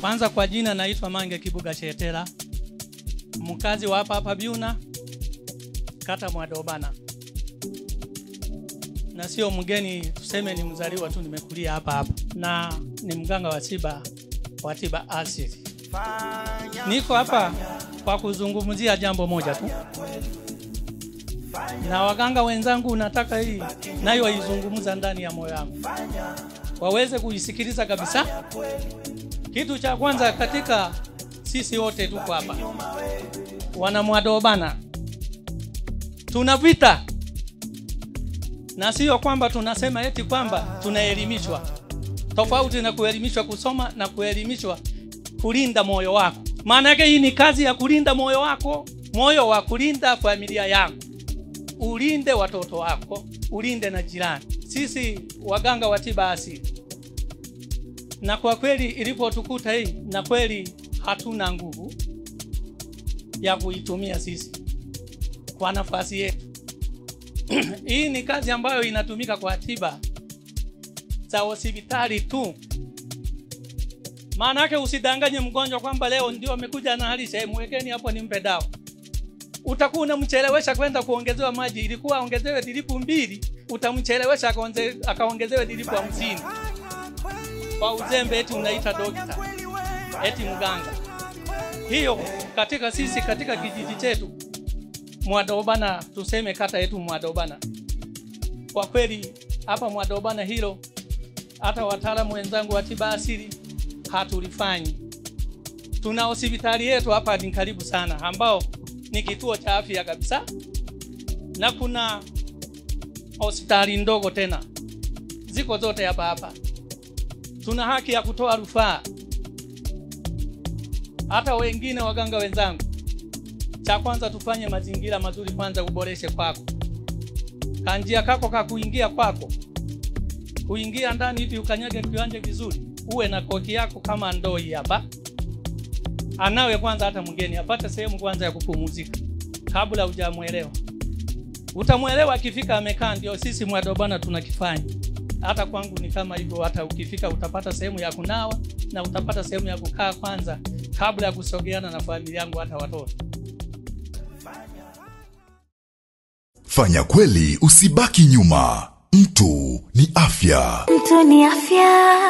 Kwanza kwa jina naitwa Mange Kibuga Chetera, mkazi wa hapa Byuna, kata Mwadobana. Na sio mgeni, tuseme ni mzaliwa tu, nimekulia hapa. Na ni mganga wa tiba asili. Niko hapa kwa kuzungumzia jambo moja tu. Na waganga wenzangu nataka hii nayo waizungumza ndani ya moyo wangu, waweze kuisikiliza kabisa. Kitu cha kwanza, katika sisi wote tuko hapa wana Mwadobana, tuna vita. Na sio kwamba tunasema eti kwamba tunaelimishwa. Tofauti na kuelimishwa kusoma na kuelimishwa kulinda moyo wako. Maana yake hii ni kazi ya kulinda moyo wako, moyo wa kulinda familia yako, ulinde watoto wako, ulinde na jirani. Sisi waganga wa tiba asili, na kwa kweli ilipotukuta hii, na kweli hatuna nguvu ya kuitumia sisi kwa nafasi yetu. Hii ni kazi ambayo inatumika kwa tiba za hospitali tu. Maana yake usidanganye mgonjwa kwamba leo ndio amekuja na hali sehemu, mwekeni hapo nimpe dawa. Utakuwa unamchelewesha kwenda kuongezewa maji, ilikuwa ongezewe dilipu 2, utamchelewesha akaongezewe dilipu 50. Kwa uzembe eti unaita dokta, eti mganga. Hiyo katika sisi, katika kijiji chetu Mwadobana, tuseme kata yetu Mwadobana, kwa kweli hapa Mwadobana hilo hata wataalamu wenzangu wa tiba asili hatulifanyi. Tuna hospitali yetu hapa ni karibu sana, ambao ni kituo cha afya kabisa, na kuna hospitali ndogo tena ziko zote hapa. Tuna haki ya kutoa rufaa. Hata wengine waganga wenzangu, cha kwanza tufanye mazingira mazuri kwanza, uboreshe kwako. Kanjia kako kuingia kwako, kuingia ndani hivi ukanyage kiwanje vizuri, uwe na koti yako kama ndoo hii hapa. Anawe kwanza hata mgeni apate sehemu kwanza ya kupumzika kabla hujamuelewa. Utamuelewa akifika amekaa. Ndio sisi Mwadobana tunakifanya. Hata kwangu ni kama hivyo, hata ukifika utapata sehemu ya kunawa na utapata sehemu ya kukaa kwanza kabla ya kusogeana na familia yangu hata watoto. Fanya kweli, usibaki nyuma. Mtu ni afya. Mtu ni afya.